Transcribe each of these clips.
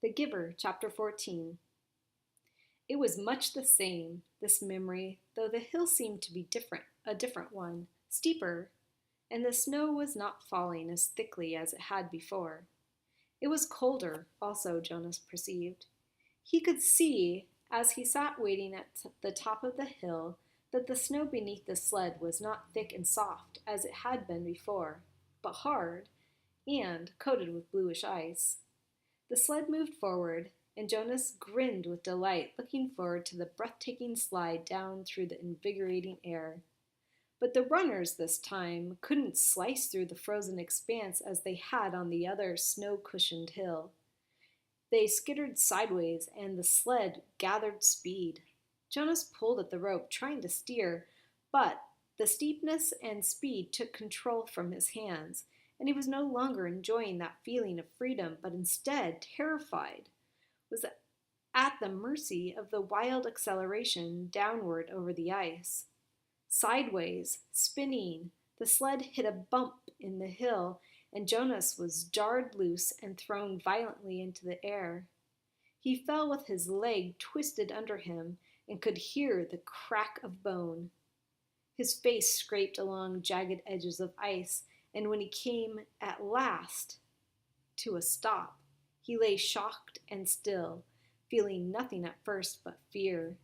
The Giver, Chapter 14. It was much the same, this memory, though the hill seemed to be a different one, steeper, and the snow was not falling as thickly as it had before. It was colder, also, Jonas perceived. He could see, as he sat waiting at the top of the hill, that the snow beneath the sled was not thick and soft as it had been before, but hard, and coated with bluish ice. The sled moved forward, and Jonas grinned with delight, looking forward to the breathtaking slide down through the invigorating air. But the runners this time couldn't slice through the frozen expanse as they had on the other snow-cushioned hill. They skittered sideways, and the sled gathered speed. Jonas pulled at the rope, trying to steer, but the steepness and speed took control from his hands, and he was no longer enjoying that feeling of freedom, but instead, terrified, was at the mercy of the wild acceleration downward over the ice. Sideways, spinning, the sled hit a bump in the hill, and Jonas was jarred loose and thrown violently into the air. He fell with his leg twisted under him and could hear the crack of bone. His face scraped along jagged edges of ice, and when he came at last to a stop, he lay shocked and still, feeling nothing at first but fear.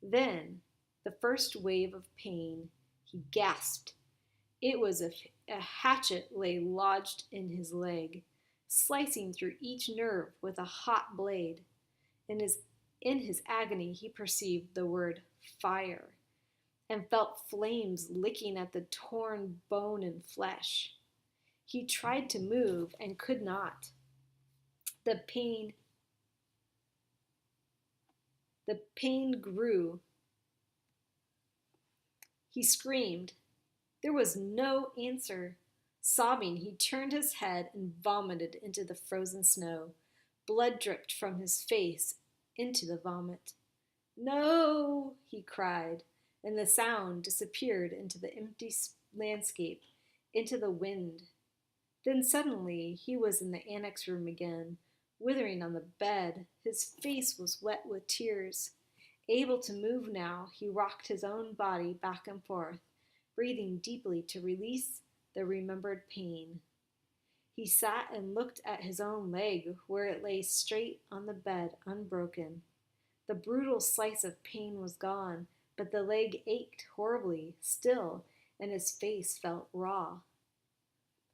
Then, the first wave of pain, he gasped. It was as if a hatchet lay lodged in his leg, slicing through each nerve with a hot blade. In his agony, he perceived the word fire, and felt flames licking at the torn bone and flesh. He tried to move and could not. The pain grew. He screamed. There was no answer. Sobbing, he turned his head and vomited into the frozen snow. Blood dripped from his face into the vomit. No, he cried, and the sound disappeared into the empty landscape, into the wind. Then suddenly he was in the annex room again, withering on the bed. His face was wet with tears. Able to move now, he rocked his own body back and forth, breathing deeply to release the remembered pain. He sat and looked at his own leg, where it lay straight on the bed, unbroken. The brutal slice of pain was gone, but the leg ached horribly still, and his face felt raw.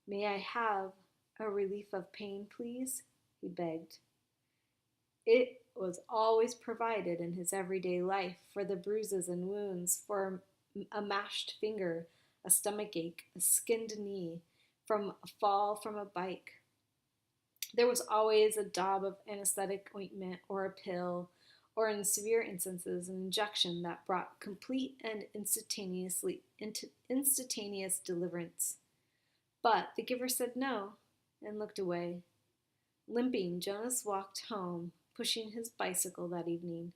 May I have a relief of pain, please? He begged. It was always provided in his everyday life for the bruises and wounds, for a mashed finger, a stomach ache, a skinned knee, from a fall from a bike. There was always a daub of anesthetic ointment or a pill, or in severe instances an injection that brought complete and instantaneous deliverance. But the giver said no, and looked away. Limping, Jonas walked home, pushing his bicycle that evening.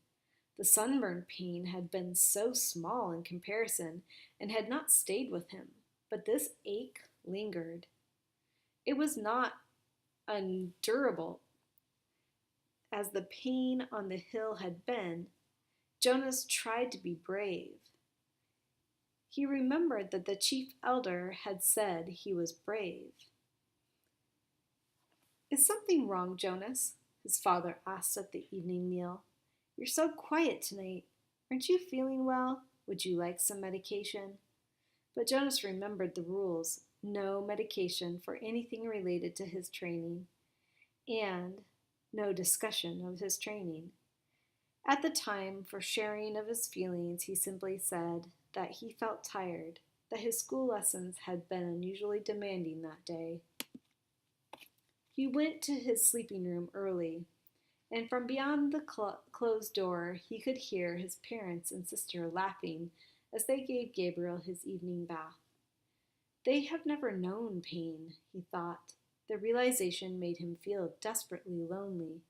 The sunburn pain had been so small in comparison, and had not stayed with him, but this ache lingered. It was not unendurable as the pain on the hill had been. Jonas tried to be brave. He remembered that the chief elder had said he was brave. Is something wrong, Jonas? His father asked at the evening meal. You're so quiet tonight. Aren't you feeling well? Would you like some medication? But Jonas remembered the rules. No medication for anything related to his training, and no discussion of his training. At the time, for sharing of his feelings, he simply said that he felt tired, that his school lessons had been unusually demanding that day. He went to his sleeping room early, and from beyond the closed door he could hear his parents and sister laughing as they gave Gabriel his evening bath. They have never known pain, he thought. The realization made him feel desperately lonely,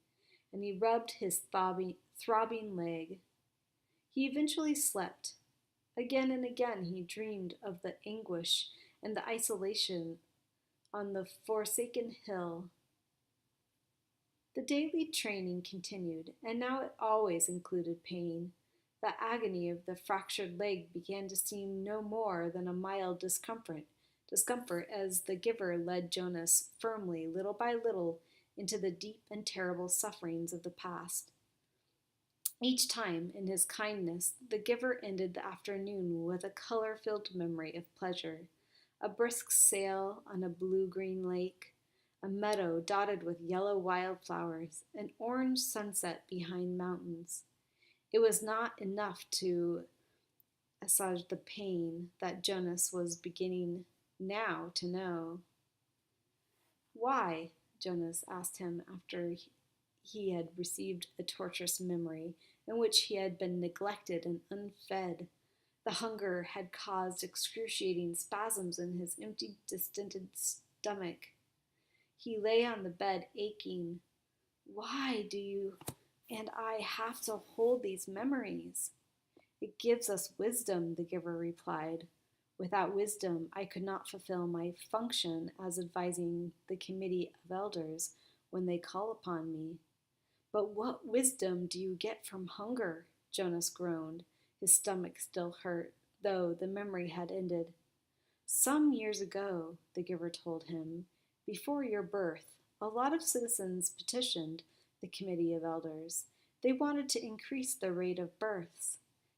and he rubbed his throbbing leg. He eventually slept. Again and again he dreamed of the anguish and the isolation on the forsaken hill. The daily training continued, and now it always included pain. The agony of the fractured leg began to seem no more than a mild discomfort as the giver led Jonas firmly, little by little, into the deep and terrible sufferings of the past. Each time, in his kindness, the giver ended the afternoon with a color-filled memory of pleasure, a brisk sail on a blue-green lake, a meadow dotted with yellow wildflowers, an orange sunset behind mountains. It was not enough to assuage the pain that Jonas was beginning now to know. Why? Jonas asked him after he had received a torturous memory in which he had been neglected and unfed. The hunger had caused excruciating spasms in his empty, distended stomach. He lay on the bed, aching. Why do you and I have to hold these memories? It gives us wisdom, the giver replied. Without wisdom, I could not fulfill my function as advising the committee of elders when they call upon me. But what wisdom do you get from hunger? Jonas groaned. His stomach still hurt, though the memory had ended. Some years ago, the giver told him, before your birth, a lot of citizens petitioned the committee of elders. They wanted to increase the rate of births.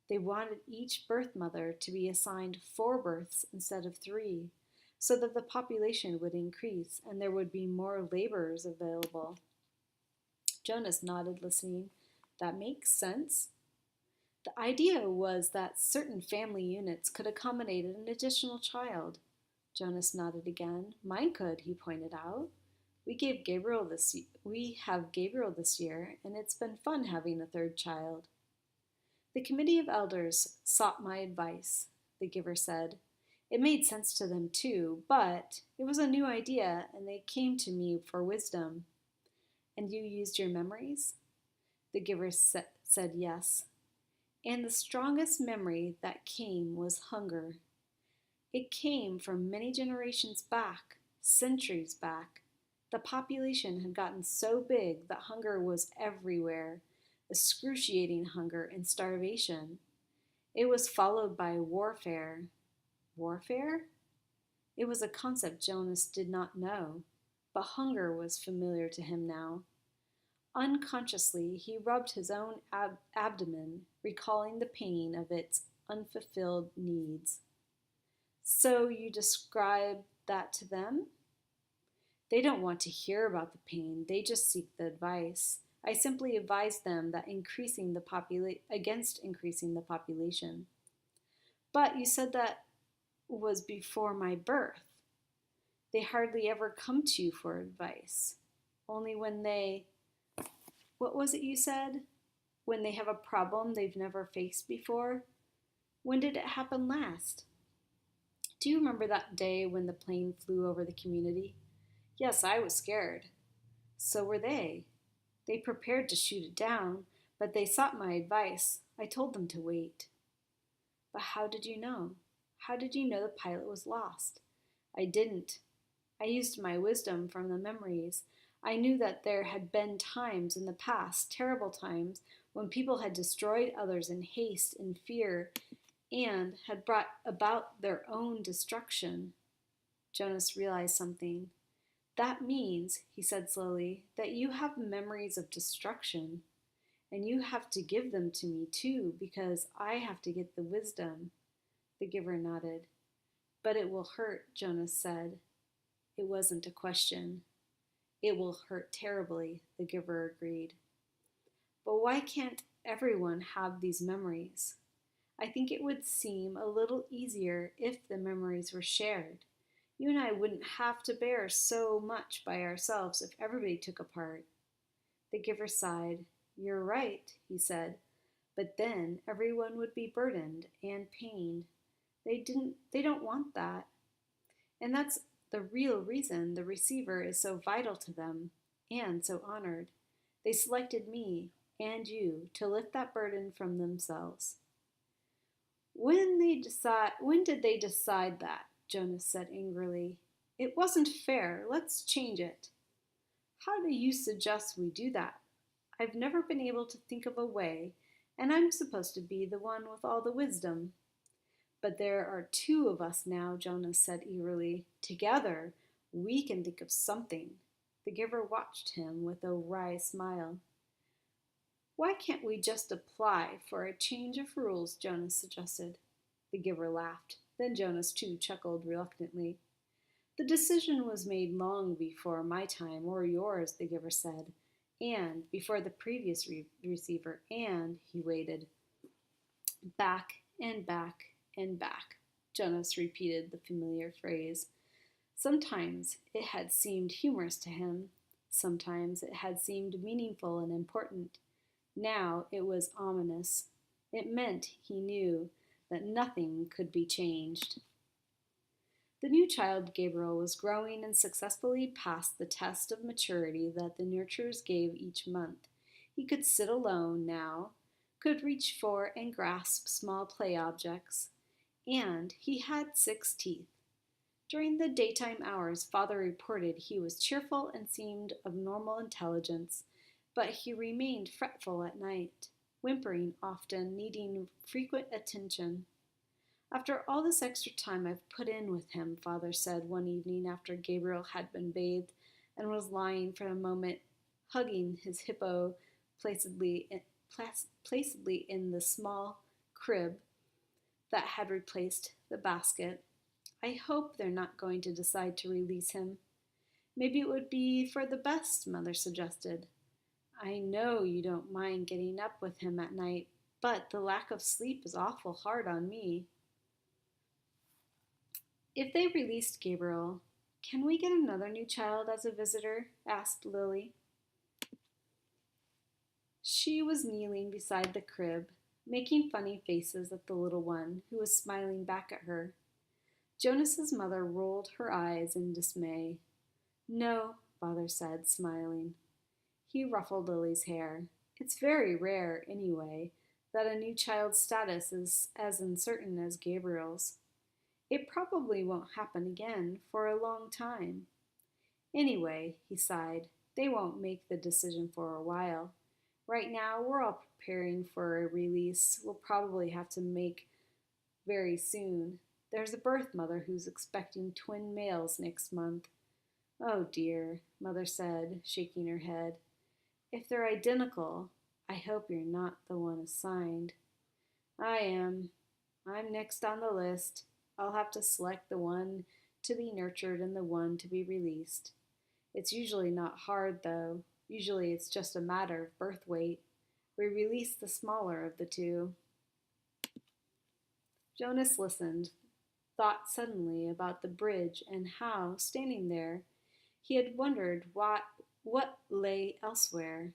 They wanted each birth mother to be assigned 4 births instead of 3, so that the population would increase and there would be more laborers available. Jonas nodded, listening. That makes sense. The idea was that certain family units could accommodate an additional child. Jonas nodded again. Mine could, he pointed out. We have Gabriel this year, and it's been fun having a 3rd child. The committee of elders sought my advice, the giver said. It made sense to them too, but it was a new idea, and they came to me for wisdom. And you used your memories? The giver said yes. And the strongest memory that came was hunger. It came from many generations back, centuries back. The population had gotten so big that hunger was everywhere, excruciating hunger and starvation. It was followed by warfare. Warfare? It was a concept Jonas did not know, but hunger was familiar to him now. Unconsciously, he rubbed his own abdomen, recalling the pain of its unfulfilled needs. So you describe that to them? They don't want to hear about the pain, they just seek the advice. I simply advised them that against increasing the population. But you said that was before my birth. They hardly ever come to you for advice. Only when what was it you said? When they have a problem they've never faced before? When did it happen last? Do you remember that day when the plane flew over the community? Yes, I was scared. So were they. They prepared to shoot it down, but they sought my advice. I told them to wait. But how did you know? How did you know the pilot was lost? I didn't. I used my wisdom from the memories. I knew that there had been times in the past, terrible times, when people had destroyed others in haste and fear and had brought about their own destruction. Jonas realized something. That means, he said slowly, that you have memories of destruction, and you have to give them to me too, because I have to get the wisdom. The giver nodded. But it will hurt, Jonas said. It wasn't a question. It will hurt terribly, the giver agreed. But why can't everyone have these memories? I think it would seem a little easier if the memories were shared. You and I wouldn't have to bear so much by ourselves if everybody took a part. The giver sighed. You're right, he said, but then everyone would be burdened and pained. They don't want that. And that's the real reason the receiver is so vital to them and so honored. They selected me and you to lift that burden from themselves. When did they decide that? Jonas said angrily. It wasn't fair. Let's change it. How do you suggest we do that? I've never been able to think of a way, and I'm supposed to be the one with all the wisdom. But there are two of us now, Jonas said eagerly. Together, we can think of something. The giver watched him with a wry smile. Why can't we just apply for a change of rules? Jonas suggested. The giver laughed. Then Jonas, too, chuckled reluctantly. The decision was made long before my time or yours, the giver said, and before the previous receiver, and he waited. Back and back and back, Jonas repeated the familiar phrase. Sometimes it had seemed humorous to him. Sometimes it had seemed meaningful and important. Now it was ominous. It meant, he knew, that nothing could be changed. The new child, Gabriel, was growing and successfully passed the test of maturity that the nurturers gave each month. He could sit alone now, could reach for and grasp small play objects, and he had 6 teeth. During the daytime hours, Father reported he was cheerful and seemed of normal intelligence, but he remained fretful at night, whimpering often, needing frequent attention. After all this extra time I've put in with him, Father said one evening after Gabriel had been bathed and was lying for a moment hugging his hippo placidly in the small crib that had replaced the basket. I hope they're not going to decide to release him. Maybe it would be for the best, Mother suggested. I know you don't mind getting up with him at night, but the lack of sleep is awful hard on me. If they released Gabriel, can we get another new child as a visitor? Asked Lily. She was kneeling beside the crib, making funny faces at the little one, who was smiling back at her. Jonas's mother rolled her eyes in dismay. No, Father said, smiling. He ruffled Lily's hair. It's very rare, anyway, that a new child's status is as uncertain as Gabriel's. It probably won't happen again for a long time. Anyway, he sighed, they won't make the decision for a while. Right now, we're all preparing for a release we'll probably have to make very soon. There's a birth mother who's expecting twin males next month. Oh dear, Mother said, shaking her head. If they're identical, I hope you're not the one assigned. I am. I'm next on the list. I'll have to select the one to be nurtured and the one to be released. It's usually not hard, though. Usually it's just a matter of birth weight. We release the smaller of the two. Jonas listened, thought suddenly about the bridge and how, standing there, he had wondered what lay elsewhere.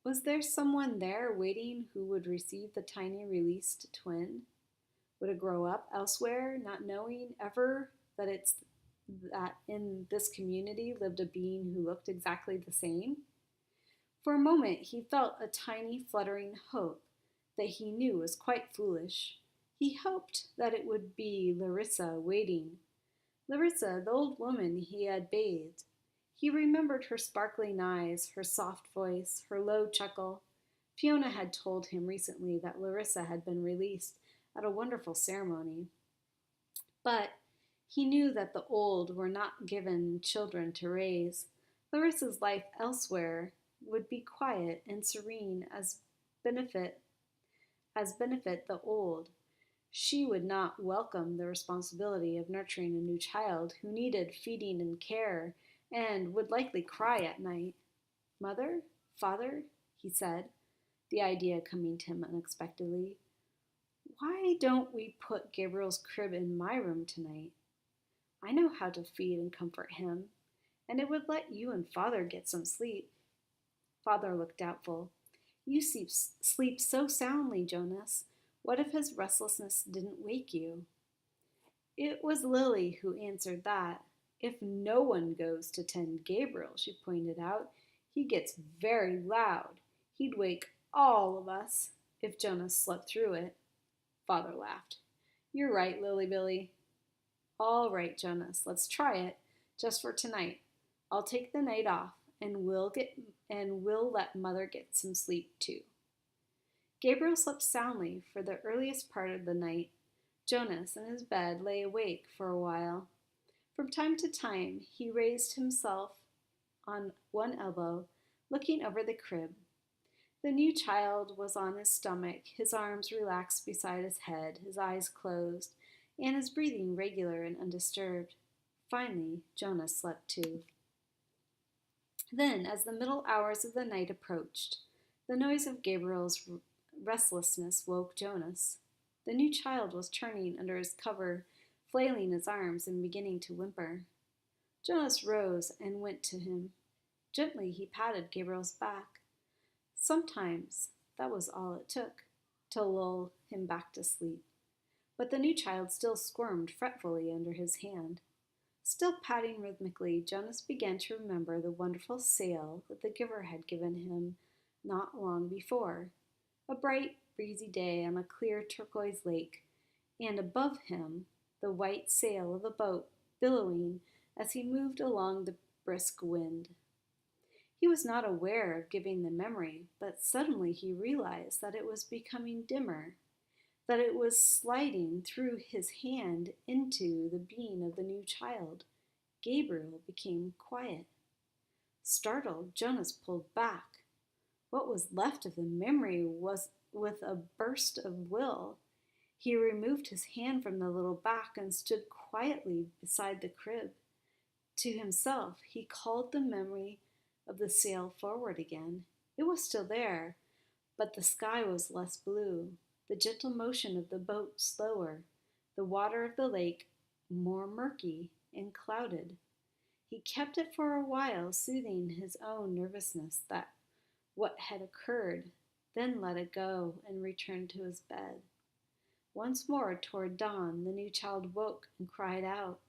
Was there someone there waiting who would receive the tiny released twin? Would it grow up elsewhere, not knowing ever that in this community lived a being who looked exactly the same? For a moment he felt a tiny fluttering hope that he knew was quite foolish. He hoped that it would be Larissa waiting. Larissa, the old woman he had bathed. He remembered her sparkling eyes, her soft voice, her low chuckle. Fiona had told him recently that Larissa had been released at a wonderful ceremony. But he knew that the old were not given children to raise. Larissa's life elsewhere would be quiet and serene as benefit the old. She would not welcome the responsibility of nurturing a new child who needed feeding and care and would likely cry at night. Mother? Father? He said, the idea coming to him unexpectedly. Why don't we put Gabriel's crib in my room tonight? I know how to feed and comfort him, and it would let you and Father get some sleep. Father looked doubtful. You sleep so soundly, Jonas. What if his restlessness didn't wake you? It was Lily who answered that. If no one goes to tend Gabriel, she pointed out, he gets very loud. He'd wake all of us if Jonas slept through it. Father laughed. You're right, Lily Billy. All right, Jonas, let's try it, just for tonight. I'll take the night off, and we'll let Mother get some sleep too. Gabriel slept soundly for the earliest part of the night. Jonas, in his bed, lay awake for a while. From time to time, he raised himself on one elbow, looking over the crib. The new child was on his stomach, his arms relaxed beside his head, his eyes closed, and his breathing regular and undisturbed. Finally, Jonas slept too. Then, as the middle hours of the night approached, the noise of Gabriel's restlessness woke Jonas. The new child was turning under his cover, flailing his arms and beginning to whimper. Jonas rose and went to him. Gently he patted Gabriel's back. Sometimes that was all it took to lull him back to sleep. But the new child still squirmed fretfully under his hand. Still patting rhythmically, Jonas began to remember the wonderful sail that the giver had given him not long before. A bright, breezy day on a clear turquoise lake, and above him the white sail of a boat billowing as he moved along the brisk wind. He was not aware of giving the memory, but suddenly he realized that it was becoming dimmer, that it was sliding through his hand into the being of the new child. Gabriel became quiet. Startled, Jonas pulled back. What was left of the memory was with a burst of will. He removed his hand from the little back and stood quietly beside the crib. To himself, he called the memory of the sail forward again. It was still there, but the sky was less blue, the gentle motion of the boat slower, the water of the lake more murky and clouded. He kept it for a while, soothing his own nervousness that what had occurred, then let it go and returned to his bed. Once more, toward dawn, the new child woke and cried out.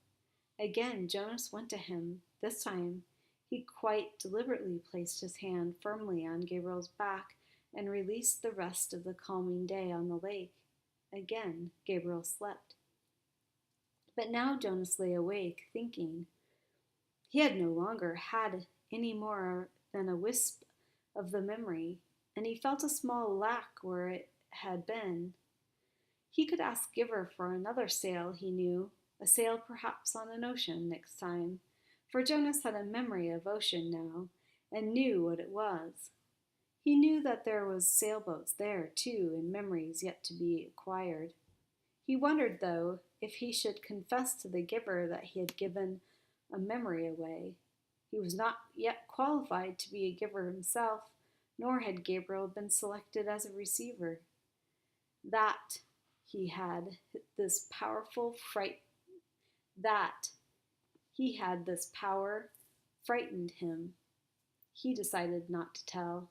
Again Jonas went to him. This time he quite deliberately placed his hand firmly on Gabriel's back and released the rest of the calming day on the lake. Again Gabriel slept. But now Jonas lay awake, thinking. He had no longer had any more than a wisp of the memory, and he felt a small lack where it had been. He could ask Giver for another sail, he knew, a sail perhaps on an ocean next time, for Jonas had a memory of ocean now, and knew what it was. He knew that there was sailboats there, too, and memories yet to be acquired. He wondered, though, if he should confess to the Giver that he had given a memory away. He was not yet qualified to be a giver himself, nor had Gabriel been selected as a receiver. That he had this power frightened him. He decided not to tell.